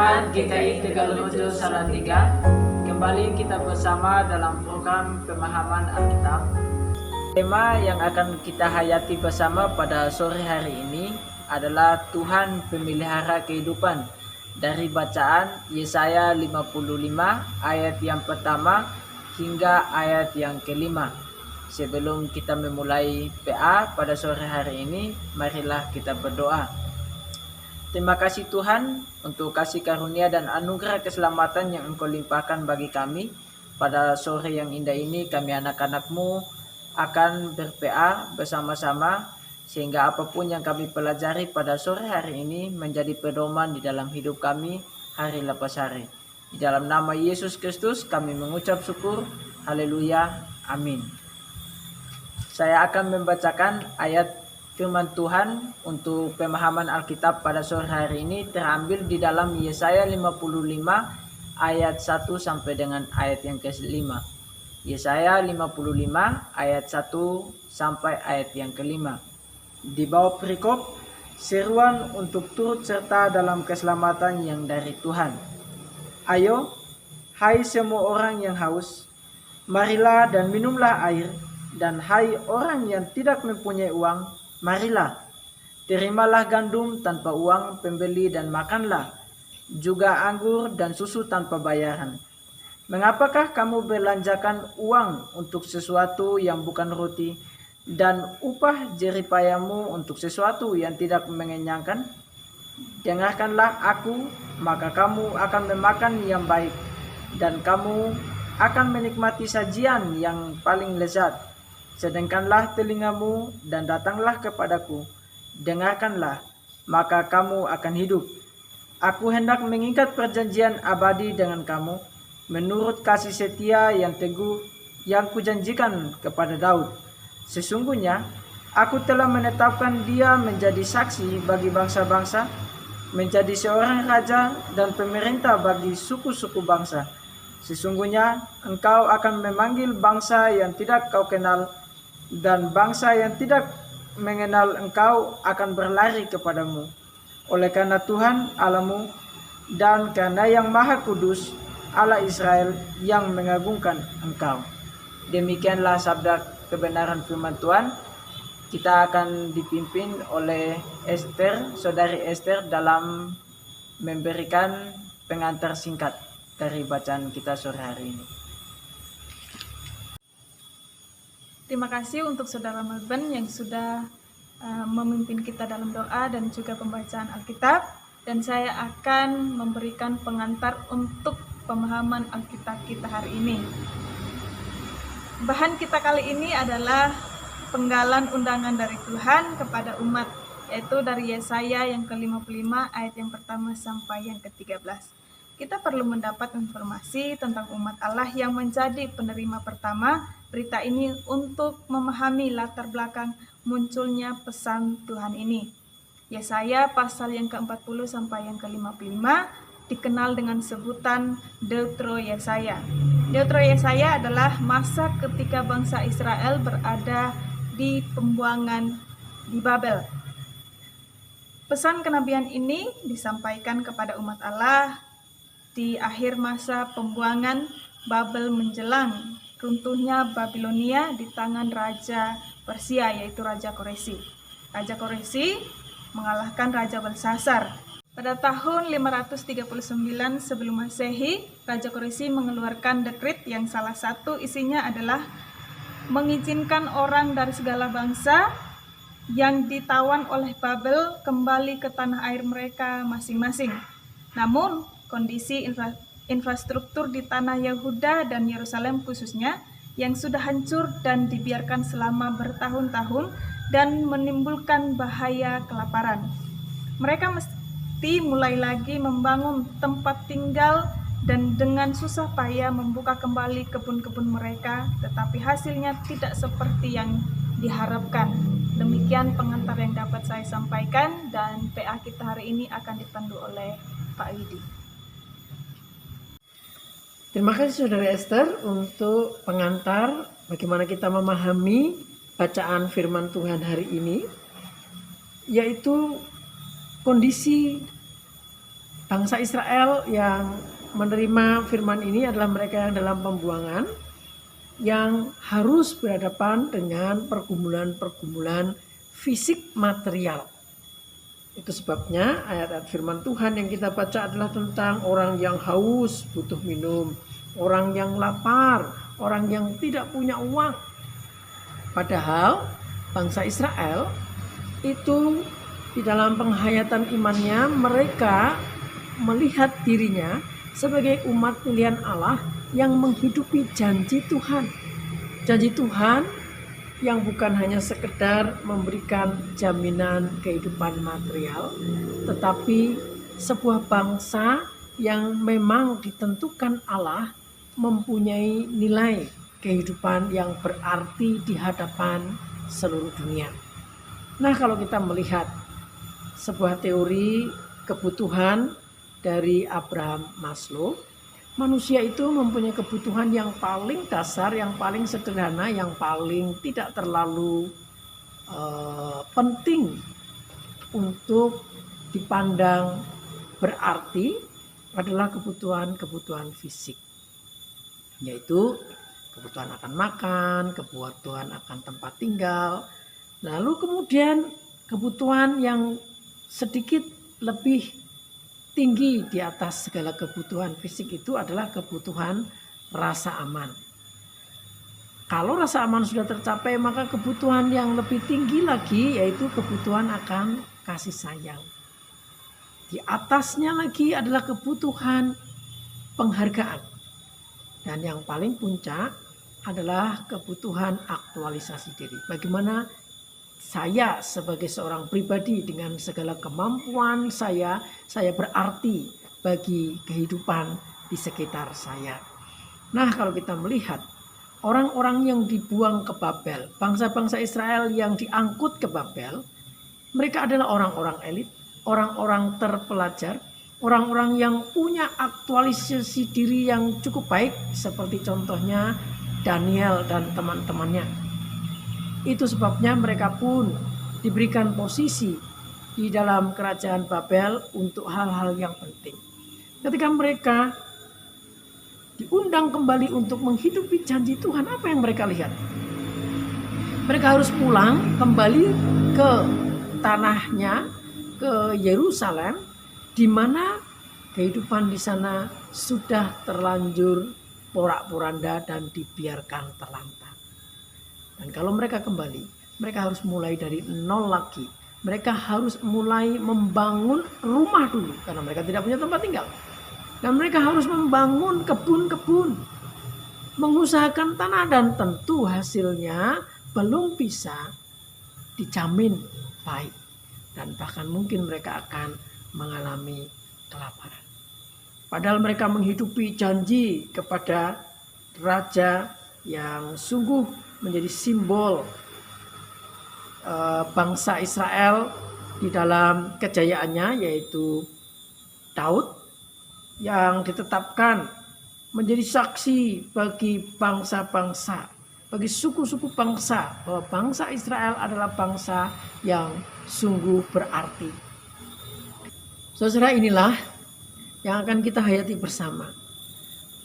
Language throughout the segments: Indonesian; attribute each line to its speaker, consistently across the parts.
Speaker 1: Jemaat GKI Tegalrejo Salatiga, kembali kita bersama dalam program pemahaman Alkitab. Tema yang akan kita hayati bersama pada sore hari ini adalah Tuhan Pemelihara Kehidupan, dari bacaan Yesaya 55 ayat yang pertama hingga ayat yang kelima. Sebelum kita memulai PA pada sore hari ini, marilah kita berdoa. Terima kasih Tuhan untuk kasih karunia dan anugerah keselamatan yang Engkau limpahkan bagi kami. Pada sore yang indah ini kami anak-anak-Mu akan ber-PA bersama-sama, sehingga apapun yang kami pelajari pada sore hari ini menjadi pedoman di dalam hidup kami hari lepas hari. Di dalam nama Yesus Kristus kami mengucap syukur. Haleluya. Amin. Saya akan membacakan ayat firman Tuhan untuk pemahaman Alkitab pada sore hari ini, terambil di dalam Yesaya 55 ayat 1 sampai dengan ayat yang ke-5. Yesaya 55 ayat 1 sampai ayat yang ke-5. Di bawah perikop, seruan untuk turut serta dalam keselamatan yang dari Tuhan. Ayo, hai semua orang yang haus, marilah dan minumlah air, dan hai orang yang tidak mempunyai uang, marilah, terimalah gandum tanpa uang pembeli dan makanlah, juga anggur dan susu tanpa bayaran. Mengapakah kamu belanjakan uang untuk sesuatu yang bukan roti, dan upah jeripayamu untuk sesuatu yang tidak mengenyangkan? Dengarkanlah aku, maka kamu akan memakan yang baik, dan kamu akan menikmati sajian yang paling lezat. Sedengkanlah telingamu dan datanglah kepadaku, dengarkanlah, maka kamu akan hidup. Aku hendak mengikat perjanjian abadi dengan kamu, menurut kasih setia yang teguh yang kujanjikan kepada Daud. Sesungguhnya, aku telah menetapkan dia menjadi saksi bagi bangsa-bangsa, menjadi seorang raja dan pemerintah bagi suku-suku bangsa. Sesungguhnya, engkau akan memanggil bangsa yang tidak kau kenal, dan bangsa yang tidak mengenal engkau akan berlari kepadamu. Oleh karena Tuhan Allahmu dan karena yang Maha Kudus Allah Israel yang mengagungkan engkau. Demikianlah sabda kebenaran firman Tuhan. Kita akan dipimpin oleh Esther, saudari Esther, dalam memberikan pengantar singkat dari bacaan kita sore hari ini.
Speaker 2: Terima kasih untuk Saudara Melben yang sudah memimpin kita dalam doa dan juga pembacaan Alkitab. Dan saya akan memberikan pengantar untuk pemahaman Alkitab kita hari ini. Bahan kita kali ini adalah penggalan undangan dari Tuhan kepada umat, yaitu dari Yesaya yang ke-55 ayat yang pertama sampai yang ke-13. Kita perlu mendapat informasi tentang umat Allah yang menjadi penerima pertama berita ini untuk memahami latar belakang munculnya pesan Tuhan ini. Yesaya pasal yang ke-40 sampai yang ke-55 dikenal dengan sebutan Deutero Yesaya. Deutero Yesaya adalah masa ketika bangsa Israel berada di pembuangan di Babel. Pesan kenabian ini disampaikan kepada umat Allah di akhir masa pembuangan Babel menjelang runtuhnya Babilonia di tangan Raja Persia, yaitu Raja Koresi. Raja Koresi mengalahkan Raja Belsasar. Pada tahun 539 sebelum Masehi, Raja Koresi mengeluarkan dekret yang salah satu isinya adalah mengizinkan orang dari segala bangsa yang ditawan oleh Babel kembali ke tanah air mereka masing-masing. Namun, kondisi infrastruktur di tanah Yehuda dan Yerusalem khususnya yang sudah hancur dan dibiarkan selama bertahun-tahun dan menimbulkan bahaya kelaparan. Mereka mesti mulai lagi membangun tempat tinggal dan dengan susah payah membuka kembali kebun-kebun mereka, tetapi hasilnya tidak seperti yang diharapkan. Demikian pengantar yang dapat saya sampaikan, dan PA kita hari ini akan dipandu oleh Pak Widi.
Speaker 3: Terima kasih Saudara Esther untuk pengantar bagaimana kita memahami bacaan firman Tuhan hari ini, yaitu kondisi Bangsa Israel yang menerima firman ini adalah mereka yang dalam pembuangan, yang harus berhadapan dengan pergumulan-pergumulan fisik material. Itu sebabnya ayat-ayat firman Tuhan yang kita baca adalah tentang orang yang haus butuh minum, orang yang lapar, orang yang tidak punya uang. Padahal bangsa Israel itu di dalam penghayatan imannya mereka melihat dirinya sebagai umat pilihan Allah yang menghidupi janji Tuhan. Janji Tuhan yang bukan hanya sekedar memberikan jaminan kehidupan material, tetapi sebuah bangsa yang memang ditentukan Allah mempunyai nilai kehidupan yang berarti di hadapan seluruh dunia. Nah, kalau kita melihat sebuah teori kebutuhan dari Abraham Maslow, manusia itu mempunyai kebutuhan yang paling dasar, yang paling sederhana, yang paling tidak terlalu penting untuk dipandang berarti adalah kebutuhan-kebutuhan fisik, yaitu kebutuhan akan makan, kebutuhan akan tempat tinggal, lalu kemudian kebutuhan yang sedikit lebih tinggi di atas segala kebutuhan fisik itu adalah kebutuhan rasa aman. Kalau rasa aman sudah tercapai, maka kebutuhan yang lebih tinggi lagi yaitu kebutuhan akan kasih sayang. Di atasnya lagi adalah kebutuhan penghargaan. Dan yang paling puncak adalah kebutuhan aktualisasi diri. Bagaimana saya sebagai seorang pribadi dengan segala kemampuan saya berarti bagi kehidupan di sekitar saya. Nah, kalau kita melihat orang-orang yang dibuang ke Babel, bangsa-bangsa Israel yang diangkut ke Babel, mereka adalah orang-orang elit, orang-orang terpelajar, orang-orang yang punya aktualisasi diri yang cukup baik, seperti contohnya Daniel dan teman-temannya. Itu sebabnya mereka pun diberikan posisi di dalam kerajaan Babel untuk hal-hal yang penting. Ketika mereka diundang kembali untuk menghidupi janji Tuhan, apa yang mereka lihat? Mereka harus pulang kembali ke tanahnya, ke Yerusalem, di mana kehidupan di sana sudah terlanjur porak-poranda dan dibiarkan terlantar. Dan kalau mereka kembali, mereka harus mulai dari nol lagi. Mereka harus mulai membangun rumah dulu, karena mereka tidak punya tempat tinggal. Dan mereka harus membangun kebun-kebun, mengusahakan tanah, dan tentu hasilnya belum bisa dijamin baik. Dan bahkan mungkin mereka akan mengalami kelaparan. Padahal mereka menghidupi janji kepada raja yang sungguh menjadi simbol bangsa Israel di dalam kejayaannya, yaitu Daud, yang ditetapkan menjadi saksi bagi bangsa-bangsa, bagi suku-suku bangsa, bahwa bangsa Israel adalah bangsa yang sungguh berarti. Saudara, inilah yang akan kita hayati bersama,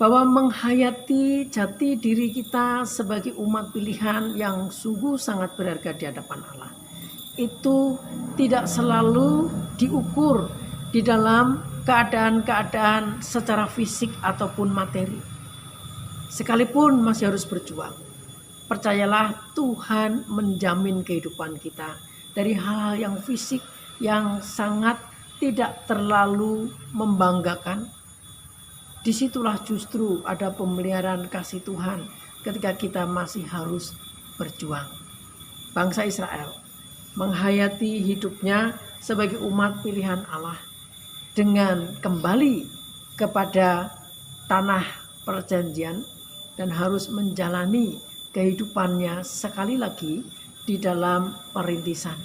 Speaker 3: bahwa menghayati jati diri kita sebagai umat pilihan yang sungguh sangat berharga di hadapan Allah, itu tidak selalu diukur di dalam keadaan-keadaan secara fisik ataupun materi. Sekalipun masih harus berjuang, percayalah Tuhan menjamin kehidupan kita dari hal-hal yang fisik yang sangat tidak terlalu membanggakan. Disitulah justru ada pemeliharaan kasih Tuhan ketika kita masih harus berjuang. Bangsa Israel menghayati hidupnya sebagai umat pilihan Allah dengan kembali kepada tanah perjanjian dan harus menjalani kehidupannya sekali lagi di dalam perintisan.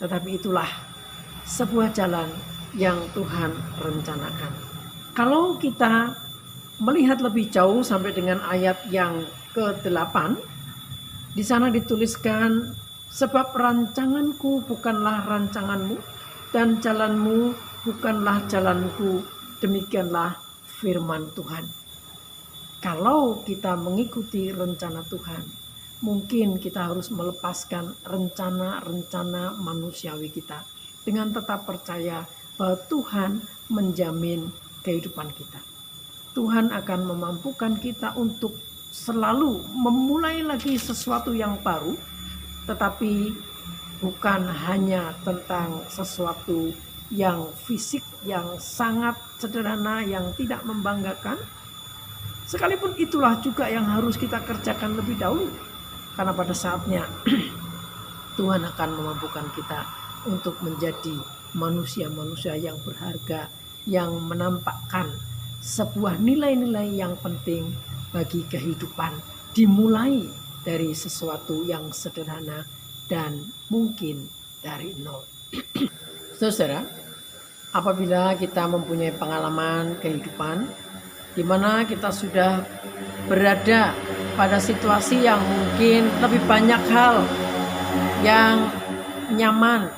Speaker 3: Tetapi itulah sebuah jalan yang Tuhan rencanakan. Kalau kita melihat lebih jauh sampai dengan ayat yang ke-8, di sana dituliskan, sebab rancanganku bukanlah rancanganmu dan jalanmu bukanlah jalanku, demikianlah firman Tuhan. Kalau kita mengikuti rencana Tuhan, mungkin kita harus melepaskan rencana-rencana manusiawi kita dengan tetap percaya bahwa Tuhan menjamin kehidupan kita. Tuhan akan memampukan kita untuk selalu memulai lagi sesuatu yang baru, tetapi bukan hanya tentang sesuatu yang fisik, yang sangat sederhana, yang tidak membanggakan. Sekalipun itulah juga yang harus kita kerjakan lebih dahulu. Karena pada saatnya Tuhan akan memampukan kita untuk menjadi manusia-manusia yang berharga, yang menampakkan sebuah nilai-nilai yang penting bagi kehidupan, dimulai dari sesuatu yang sederhana dan mungkin dari nol. Saudara, apabila kita mempunyai pengalaman kehidupan di mana kita sudah berada pada situasi yang mungkin lebih banyak hal yang nyaman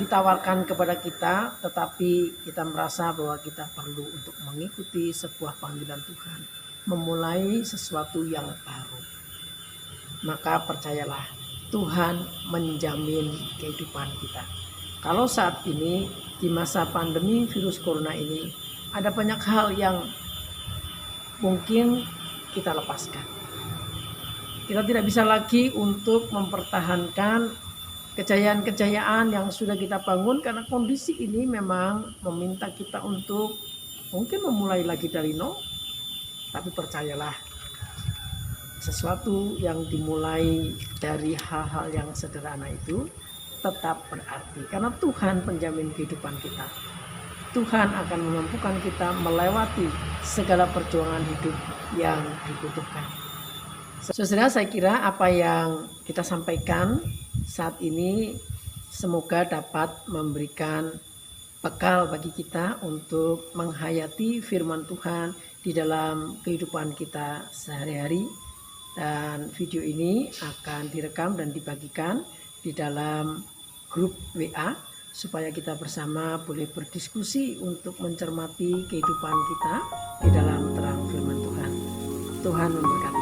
Speaker 3: ditawarkan kepada kita, tetapi kita merasa bahwa kita perlu untuk mengikuti sebuah panggilan Tuhan, memulai sesuatu yang baru. Maka percayalah, Tuhan menjamin kehidupan kita. Kalau saat ini di masa pandemi virus corona ini ada banyak hal yang mungkin kita lepaskan. Kita tidak bisa lagi untuk mempertahankan kejayaan-kejayaan yang sudah kita bangun karena kondisi ini memang meminta kita untuk mungkin memulai lagi dari nol. Tapi percayalah, sesuatu yang dimulai dari hal-hal yang sederhana itu tetap berarti karena Tuhan penjamin kehidupan kita. Tuhan akan memampukan kita melewati segala perjuangan hidup yang dibutuhkan. Saudara, saya kira apa yang kita sampaikan saat ini semoga dapat memberikan bekal bagi kita untuk menghayati firman Tuhan di dalam kehidupan kita sehari-hari. Dan video ini akan direkam dan dibagikan di dalam grup WA supaya kita bersama boleh berdiskusi untuk mencermati kehidupan kita di dalam terang firman Tuhan. Tuhan memberkati.